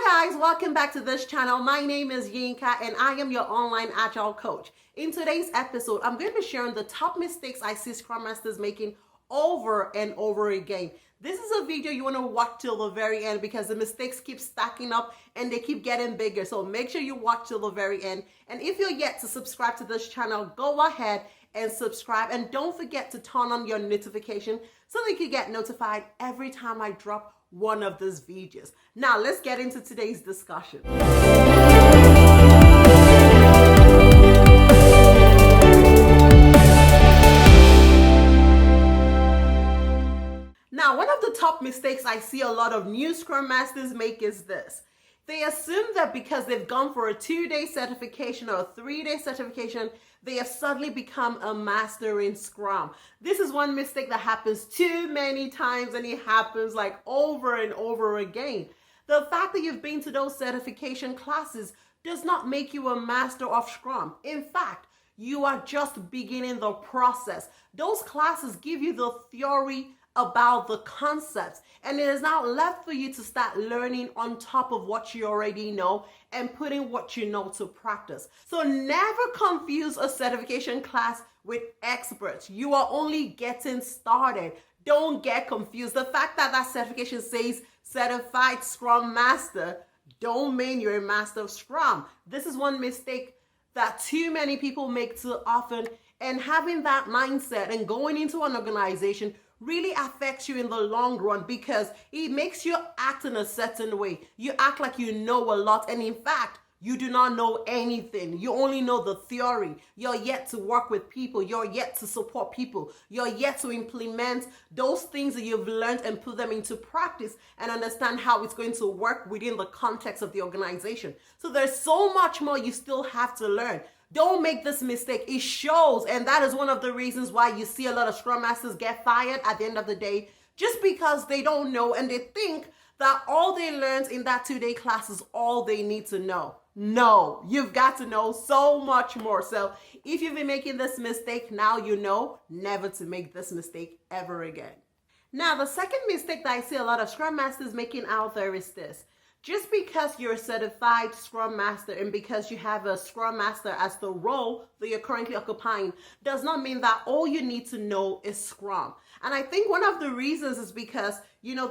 Hi guys, welcome back to this channel. My name is Yinka and I am your online Agile coach. In today's episode, I'm going to be sharing the top mistakes I see Scrum Masters making over and over again. This is a video you want to watch till the very end because the mistakes keep stacking up and they keep getting bigger. So make sure you watch till the very end. And if you're yet to subscribe to this channel, go ahead and subscribe. And don't forget to turn on your notification so that you can get notified every time I drop one of these videos. Now let's get into today's discussion. Now, one of the top mistakes I see a lot of new Scrum Masters make is this. They assume that because they've gone for a 2-day certification or a 3-day certification, they have suddenly become a master in Scrum. This is one mistake that happens too many times, and it happens like over and over again. The fact that you've been to those certification classes does not make you a master of Scrum. In fact, you are just beginning the process. Those classes give you the theory about the concepts, and it is now left for you to start learning on top of what you already know and putting what you know to practice. So never confuse a certification class with experts. You are only getting started. Don't get confused. The fact that that certification says certified Scrum Master don't mean you're a master of Scrum. This is one mistake that too many people make too often, and having that mindset and going into an organization really affects you in the long run because it makes you act in a certain way. You act like you know a lot, and in fact, you do not know anything. You only know the theory. You're yet to work with people. You're yet to support people. You're yet to implement those things that you've learned and put them into practice and understand how it's going to work within the context of the organization. So there's so much more you still have to learn. Don't make this mistake. It shows, and that is one of the reasons why you see a lot of Scrum Masters get fired at the end of the day, just because they don't know and they think that all they learned in that 2-day class is all they need to know. No, you've got to know so much more. So if you've been making this mistake, now you know never to make this mistake ever again. Now, the second mistake that I see a lot of Scrum Masters making out there is this. Just because you're a certified Scrum Master and because you have a Scrum Master as the role that you're currently occupying does not mean that all you need to know is Scrum. And I think one of the reasons is because,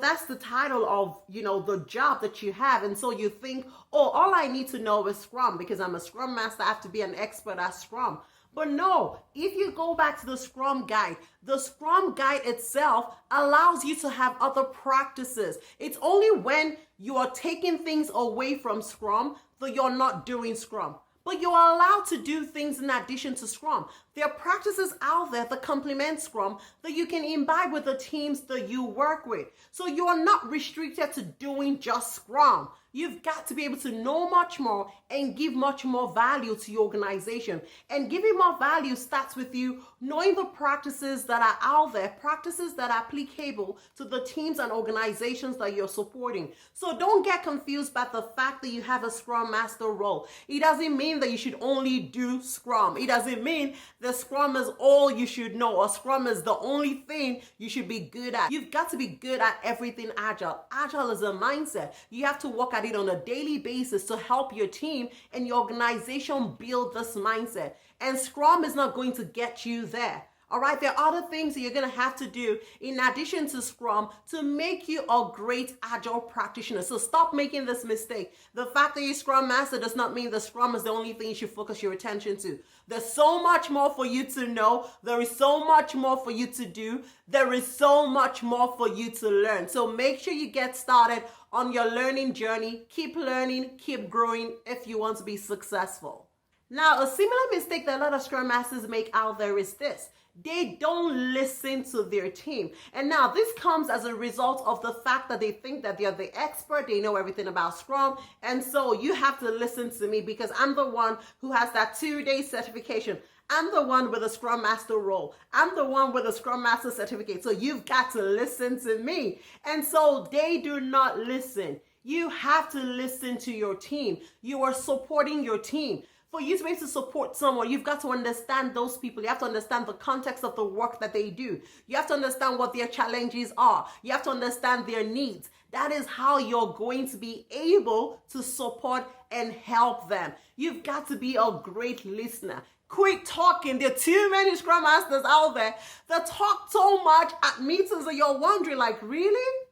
that's the title of, the job that you have. And so you think, oh, all I need to know is Scrum because I'm a Scrum Master. I have to be an expert at Scrum. But no, if you go back to the Scrum Guide itself allows you to have other practices. It's only when you are taking things away from Scrum that you're not doing Scrum. But you are allowed to do things in addition to Scrum. There are practices out there that complement Scrum that you can imbibe with the teams that you work with. So you are not restricted to doing just Scrum. You've got to be able to know much more and give much more value to your organization. And giving more value starts with you knowing the practices that are out there, practices that are applicable to the teams and organizations that you're supporting. So don't get confused by the fact that you have a Scrum Master role. It doesn't mean that you should only do Scrum. It doesn't mean that Scrum is all you should know or Scrum is the only thing you should be good at. You've got to be good at everything Agile. Agile is a mindset. You have to work at it on a daily basis to help your team and your organization build this mindset. And Scrum is not going to get you there. All right, there are other things that you're going to have to do in addition to Scrum to make you a great Agile practitioner. So stop making this mistake. The fact that you're Scrum Master does not mean that Scrum is the only thing you should focus your attention to. There's so much more for you to know. There is so much more for you to do. There is so much more for you to learn. So make sure you get started on your learning journey. Keep learning, keep growing if you want to be successful. Now, a similar mistake that a lot of Scrum Masters make out there is this. They don't listen to their team. And now this comes as a result of the fact that they think that they're the expert, they know everything about Scrum. And so you have to listen to me because I'm the one who has that 2-day certification. I'm the one with a Scrum Master role. I'm the one with a Scrum Master certificate. So you've got to listen to me. And so they do not listen. You have to listen to your team. You are supporting your team. For you to be able to support someone, you've got to understand those people. You have to understand the context of the work that they do. You have to understand what their challenges are. You have to understand their needs. That is how you're going to be able to support and help them. You've got to be a great listener. Quit talking. There are too many Scrum Masters out there that talk so much at meetings that you're wondering, like, really?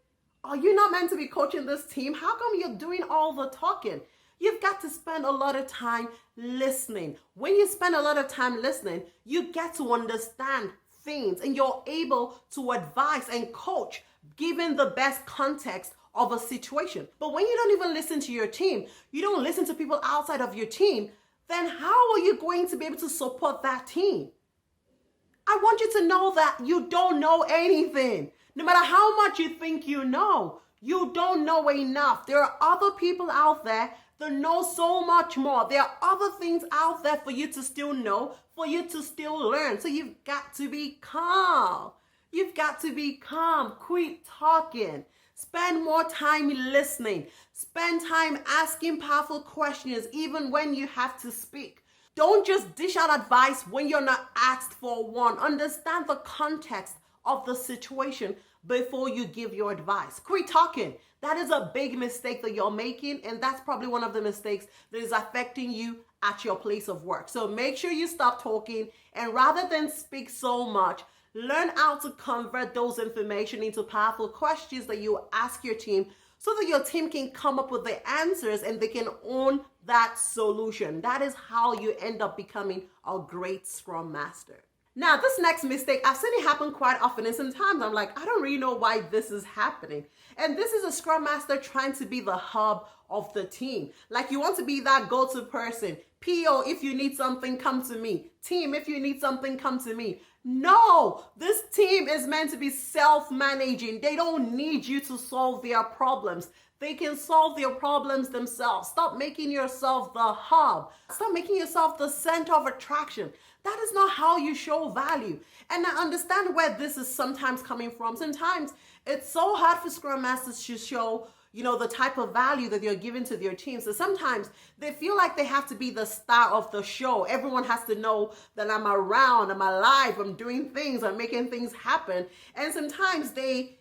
Are you not meant to be coaching this team? How come you're doing all the talking? You've got to spend a lot of time listening. When you spend a lot of time listening, you get to understand things and you're able to advise and coach given the best context of a situation. But when you don't even listen to your team, you don't listen to people outside of your team, then how are you going to be able to support that team? I want you to know that you don't know anything. No matter how much you think you know, you don't know enough. There are other people out there that know so much more. There are other things out there for you to still know, for you to still learn. So you've got to be calm. You've got to be calm. Quit talking. Spend more time listening. Spend time asking powerful questions even when you have to speak. Don't just dish out advice when you're not asked for one. Understand the context of the situation before you give your advice. Quit talking. That is a big mistake that you're making, and that's probably one of the mistakes that is affecting you at your place of work. So make sure you stop talking, and rather than speak so much, learn how to convert those information into powerful questions that you ask your team so that your team can come up with the answers and they can own that solution. That is how you end up becoming a great Scrum Master. Now, this next mistake, I've seen it happen quite often, and sometimes I'm like, I don't really know why this is happening. And this is a Scrum Master trying to be the hub of the team. Like, you want to be that go-to person. PO, if you need something, come to me. Team, if you need something, come to me. No, this team is meant to be self-managing. They don't need you to solve their problems. They can solve their problems themselves. Stop making yourself the hub. Stop making yourself the center of attraction. That is not how you show value. And I understand where this is sometimes coming from. Sometimes it's so hard for Scrum Masters to show, the type of value that you're giving to their team. So sometimes they feel like they have to be the star of the show. Everyone has to know that I'm around, I'm alive, I'm doing things, I'm making things happen. And sometimes they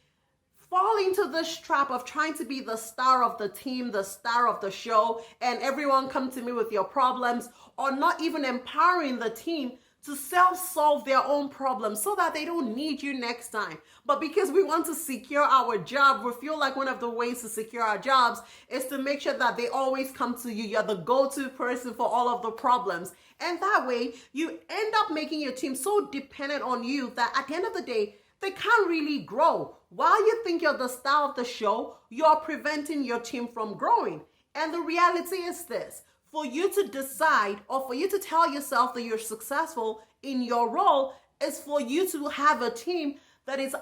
fall into this trap of trying to be the star of the team, the star of the show, and everyone come to me with your problems, or not even empowering the team to self-solve their own problems so that they don't need you next time. But because we want to secure our job, we feel like one of the ways to secure our jobs is to make sure that they always come to you. You're the go-to person for all of the problems. And that way, you end up making your team so dependent on you that at the end of the day, they can't really grow. While you think you're the star of the show, you're preventing your team from growing. And the reality is this: for you to decide or for you to tell yourself that you're successful in your role is for you to have a team that is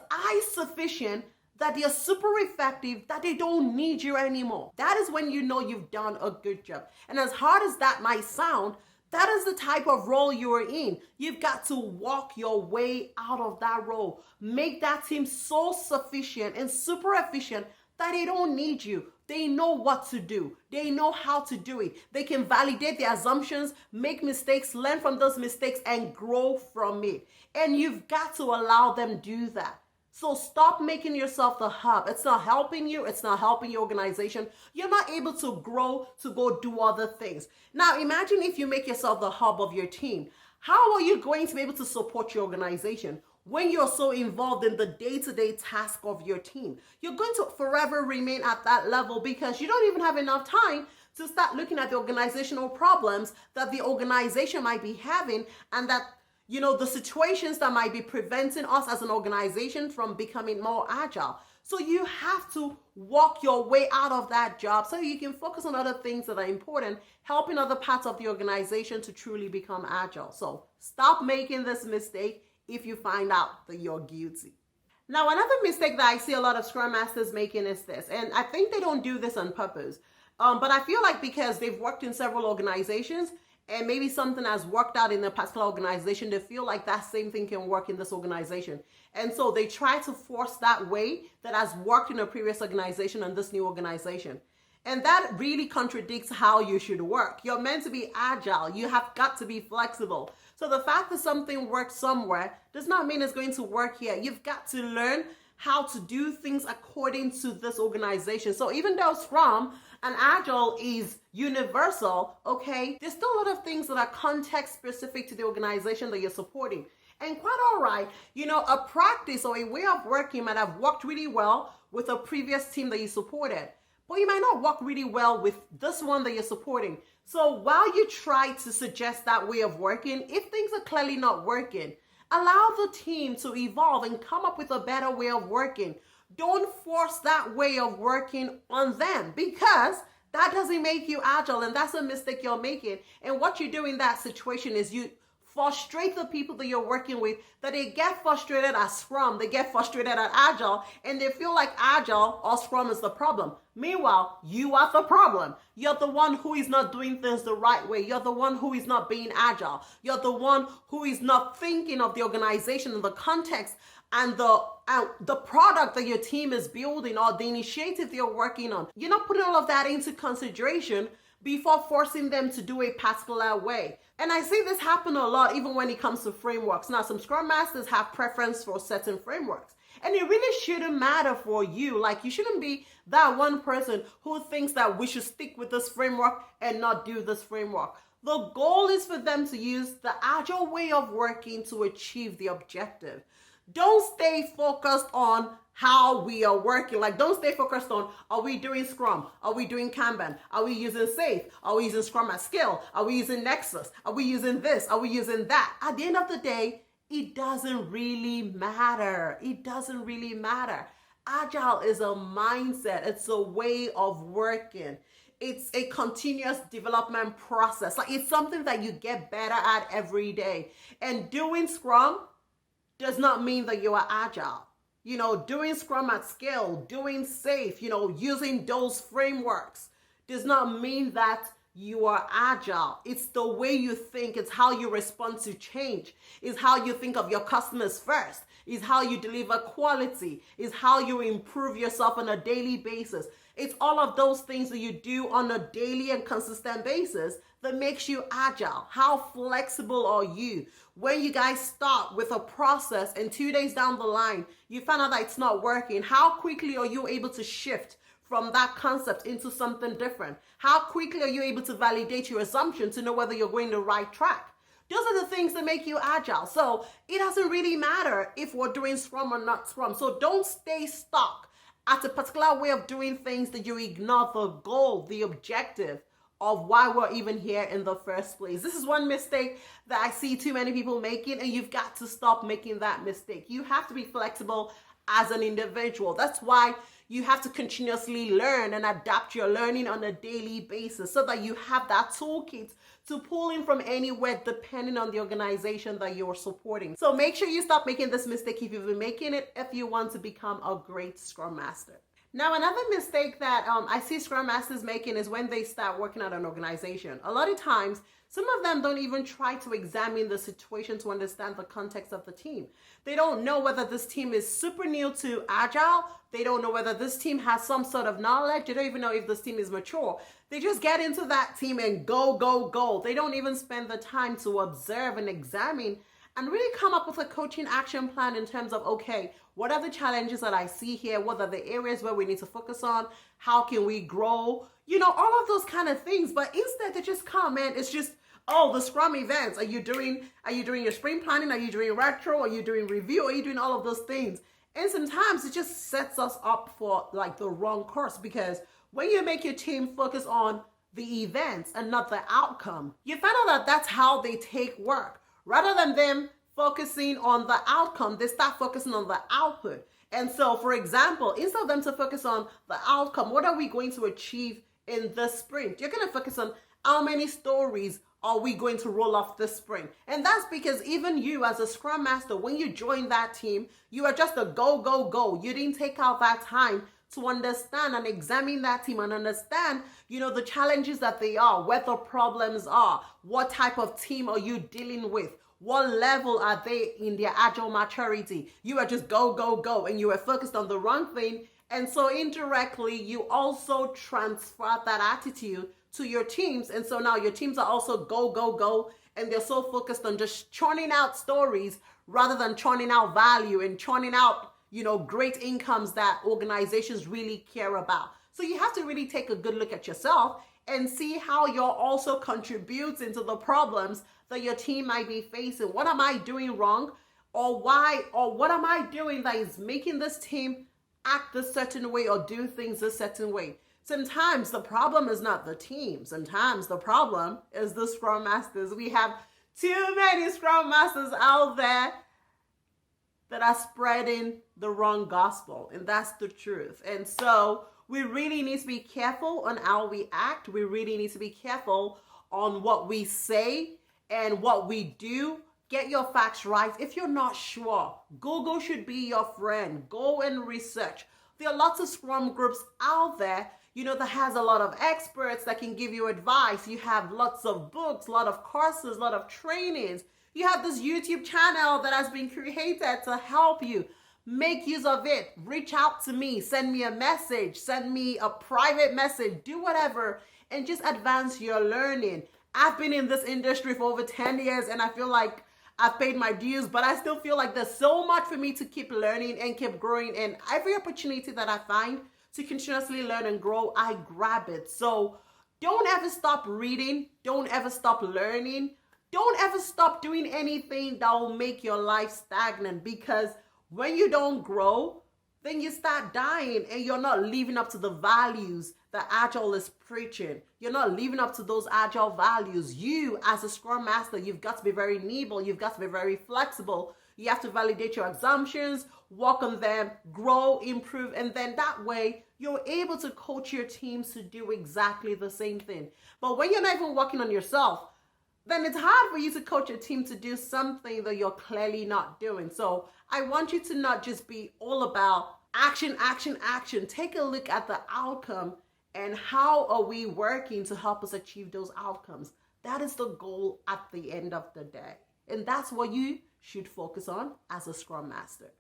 sufficient, that they're super effective, that they don't need you anymore. That is when you know you've done a good job. And as hard as that might sound, that is the type of role you are in. You've got to walk your way out of that role. Make that team so sufficient and super efficient that they don't need you. They know what to do. They know how to do it. They can validate their assumptions, make mistakes, learn from those mistakes, and grow from it. And you've got to allow them do that. So stop making yourself the hub. It's not helping you. It's not helping your organization. You're not able to grow to go do other things. Now, imagine if you make yourself the hub of your team. How are you going to be able to support your organization when you're so involved in the day-to-day task of your team? You're going to forever remain at that level because you don't even have enough time to start looking at the organizational problems that the organization might be having, and that the situations that might be preventing us as an organization from becoming more agile. So you have to walk your way out of that job so you can focus on other things that are important, helping other parts of the organization to truly become agile. So stop making this mistake if you find out that you're guilty. Now, another mistake that I see a lot of Scrum Masters making is this, and I think they don't do this on purpose, but I feel like because they've worked in several organizations, and maybe something has worked out in a particular organization, they feel like that same thing can work in this organization. And so they try to force that way that has worked in a previous organization on this new organization. And that really contradicts how you should work. You're meant to be agile. You have got to be flexible. So the fact that something works somewhere does not mean it's going to work here. You've got to learn how to do things according to this organization. So even though Scrum and Agile is universal, okay, there's still a lot of things that are context specific to the organization that you're supporting. And quite all right, a practice or a way of working might have worked really well with a previous team that you supported, but you might not work really well with this one that you're supporting. So while you try to suggest that way of working, if things are clearly not working, allow the team to evolve and come up with a better way of working. Don't force that way of working on them, because that doesn't make you agile, and that's a mistake you're making. And what you do in that situation is you frustrate the people that you're working with, that they get frustrated at Scrum, they get frustrated at Agile, and they feel like Agile or Scrum is the problem. Meanwhile, you are the problem. You're the one who is not doing things the right way. You're the one who is not being agile. You're the one who is not thinking of the organization and the context and the product that your team is building or the initiative you're working on. You're not putting all of that into consideration before forcing them to do a particular way. And I see this happen a lot even when it comes to frameworks. Now, some Scrum Masters have preference for certain frameworks, and it really shouldn't matter for you. Like, you shouldn't be that one person who thinks that we should stick with this framework and not do this framework. The goal is for them to use the agile way of working to achieve the objective. Don't stay focused on how we are working. Like, don't stay focused on, are we doing Scrum? Are we doing Kanban? Are we using Safe? Are we using Scrum at Scale? Are we using Nexus? Are we using this? Are we using that? At the end of the day, it doesn't really matter. It doesn't really matter. Agile is a mindset. It's a way of working. It's a continuous development process. Like, it's something that you get better at every day. And doing Scrum does not mean that you are agile. Doing Scrum at Scale, doing Safe, using those frameworks does not mean that you are agile. It's the way you think. It's how you respond to change. It's how you think of your customers first. It's how you deliver quality. It's how you improve yourself on a daily basis. It's all of those things that you do on a daily and consistent basis that makes you agile. How flexible are you? When you guys start with a process and 2 days down the line, you find out that it's not working, how quickly are you able to shift from that concept into something different? How quickly are you able to validate your assumption to know whether you're going the right track? Those are the things that make you agile. So it doesn't really matter if we're doing Scrum or not Scrum. So don't stay stuck at a particular way of doing things that you ignore the goal, the objective of why we're even here in the first place. This is one mistake that I see too many people making, and you've got to stop making that mistake. You have to be flexible as an individual. That's why you have to continuously learn and adapt your learning on a daily basis so that you have that toolkit to pull in from anywhere depending on the organization that you're supporting. So make sure you stop making this mistake if you've been making it, if you want to become a great Scrum Master. Now, another mistake that I see Scrum Masters making is when they start working at an organization. A lot of times, some of them don't even try to examine the situation to understand the context of the team. They don't know whether this team is super new to Agile. They don't know whether this team has some sort of knowledge. They don't even know if this team is mature. They just get into that team and go, go, go. They don't even spend the time to observe and examine and really come up with a coaching action plan in terms of, okay, what are the challenges that I see here? What are the areas where we need to focus on? How can we grow? All of those kind of things. But instead, they just come and it's just, oh, the Scrum events. Are you doing your sprint planning? Are you doing retro? Are you doing review? Are you doing all of those things? And sometimes it just sets us up for like the wrong course, because when you make your team focus on the events and not the outcome, you find out that that's how they take work. Rather than them focusing on the outcome, they start focusing on the output. And so, for example, instead of them to focus on the outcome, what are we going to achieve in this sprint? You're going to focus on how many stories are we going to roll off this sprint? And that's because even you as a Scrum Master, when you join that team, you are just a go, go, go. You didn't take out that time to understand and examine that team and understand, the challenges that they are, what the problems are, what type of team are you dealing with, what level are they in their agile maturity. You are just go, go, go, and you are focused on the wrong thing. And so indirectly, you also transfer that attitude to your teams. And so now your teams are also go, go, go, and they're so focused on just churning out stories rather than churning out value and churning out great incomes that organizations really care about. So you have to really take a good look at yourself and see how you're also contributing to the problems that your team might be facing. What am I doing wrong? Or what am I doing that is making this team act a certain way or do things a certain way? Sometimes the problem is not the team. Sometimes the problem is the Scrum Masters. We have too many Scrum Masters out there that are spreading the wrong gospel, and that's the truth. And so we really need to be careful on how we act. We really need to be careful on what we say and what we do. Get your facts right. If you're not sure, Google should be your friend. Go and research. There are lots of Scrum groups out there, that has a lot of experts that can give you advice. You have lots of books, a lot of courses, a lot of trainings. You have this YouTube channel that has been created to help you. Make use of it. Reach out to me. Send me a message. Send me a private message. Do whatever and just advance your learning. I've been in this industry for over 10 years and I feel like I've paid my dues, but I still feel like there's so much for me to keep learning and keep growing. And every opportunity that I find to continuously learn and grow, I grab it. So don't ever stop reading. Don't ever stop learning. Don't ever stop doing anything that will make your life stagnant, because when you don't grow, then you start dying and you're not living up to the values that Agile is preaching. You're not living up to those Agile values. You, as a Scrum Master, you've got to be very nimble. You've got to be very flexible. You have to validate your assumptions, work on them, grow, improve, and then that way you're able to coach your teams to do exactly the same thing. But when you're not even working on yourself, then it's hard for you to coach a team to do something that you're clearly not doing. So I want you to not just be all about action, action, action. Take a look at the outcome and how are we working to help us achieve those outcomes. That is the goal at the end of the day. And that's what you should focus on as a Scrum Master.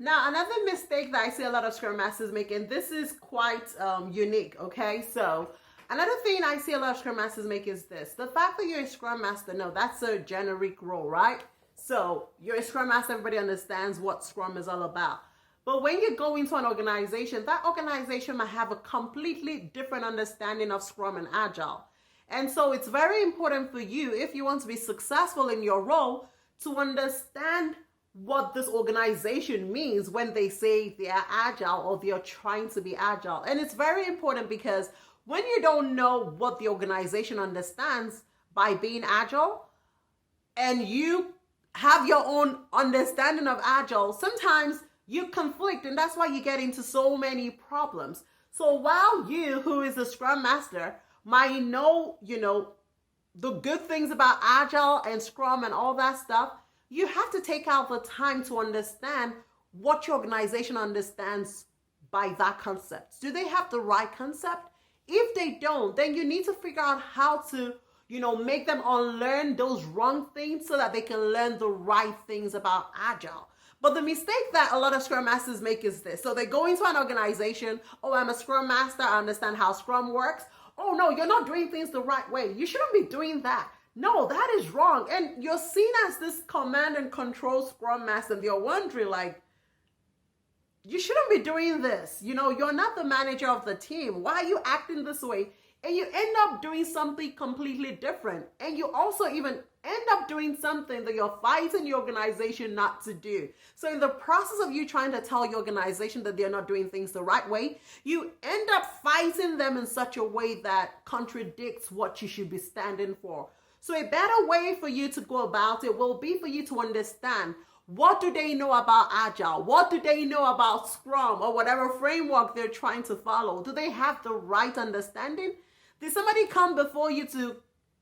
Now, another mistake that I see a lot of Scrum Masters make, and this is quite unique, okay? So another thing I see a lot of Scrum Masters make is this. The fact that you're a Scrum Master, no, that's a generic role, right? So you're a Scrum Master, everybody understands what Scrum is all about. But when you go into an organization, that organization might have a completely different understanding of Scrum and Agile. And so it's very important for you, if you want to be successful in your role, to understand what this organization means when they say they are Agile or they are trying to be Agile. And it's very important because when you don't know what the organization understands by being Agile and you have your own understanding of Agile, sometimes you conflict, and that's why you get into so many problems. So while you, who is a Scrum Master, might know, the good things about Agile and Scrum and all that stuff, you have to take out the time to understand what your organization understands by that concept. Do they have the right concept? If they don't, then you need to figure out how to, make them unlearn those wrong things so that they can learn the right things about Agile. But the mistake that a lot of Scrum Masters make is this. So they go into an organization, oh, I'm a Scrum Master, I understand how Scrum works. Oh, no, you're not doing things the right way. You shouldn't be doing that. No, that is wrong. And you're seen as this command and control Scrum Master, and you're wondering, you shouldn't be doing this. You're not the manager of the team. Why are you acting this way? And you end up doing something completely different. And you also even end up doing something that you're fighting your organization not to do. So in the process of you trying to tell your organization that they're not doing things the right way, you end up fighting them in such a way that contradicts what you should be standing for. So a better way for you to go about it will be for you to understand, what do they know about Agile? What do they know about Scrum or whatever framework they're trying to follow? Do they have the right understanding? Did somebody come before you to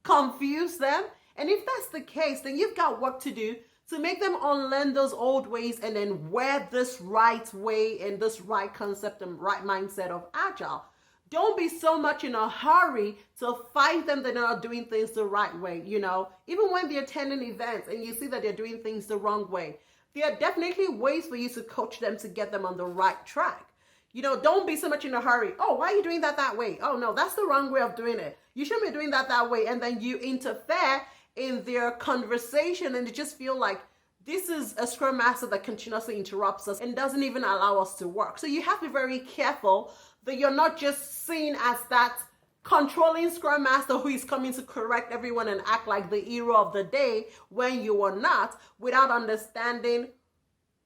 confuse them? And if that's the case, then you've got work to do to make them unlearn those old ways and then wear this right way and this right concept and right mindset of Agile. Don't be so much in a hurry to fight them that they're not doing things the right way. Even when they're attending events and you see that they're doing things the wrong way, there are definitely ways for you to coach them to get them on the right track. Don't be so much in a hurry. Oh, why are you doing that way? Oh, no, that's the wrong way of doing it. You shouldn't be doing that way. And then you interfere in their conversation and they just feel like this is a Scrum Master that continuously interrupts us and doesn't even allow us to work. So you have to be very careful that you're not just seen as that controlling Scrum Master who is coming to correct everyone and act like the hero of the day when you are not, without understanding,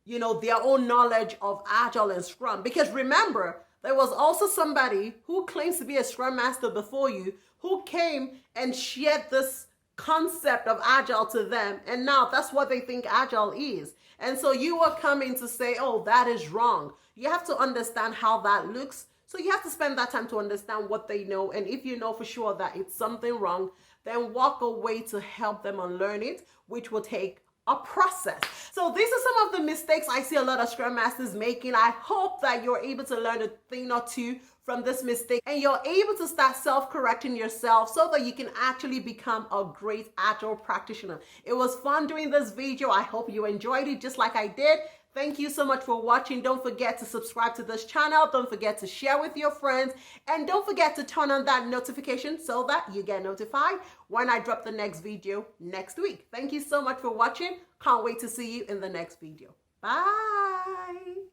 their own knowledge of Agile and Scrum. Because remember, there was also somebody who claims to be a Scrum Master before you who came and shared this concept of Agile to them, and now that's what they think Agile is. And so you are coming to say, oh, that is wrong. You have to understand how that looks. So you have to spend that time to understand what they know. And if you know for sure that it's something wrong, then walk away to help them unlearn it, which will take a process. So these are some of the mistakes I see a lot of Scrum Masters making. I hope that you're able to learn a thing or two from this mistake and you're able to start self-correcting yourself so that you can actually become a great Agile practitioner. It was fun doing this video. I hope you enjoyed it just like I did. Thank you so much for watching. Don't forget to subscribe to this channel. Don't forget to share with your friends. And don't forget to turn on that notification so that you get notified when I drop the next video next week. Thank you so much for watching. Can't wait to see you in the next video. Bye.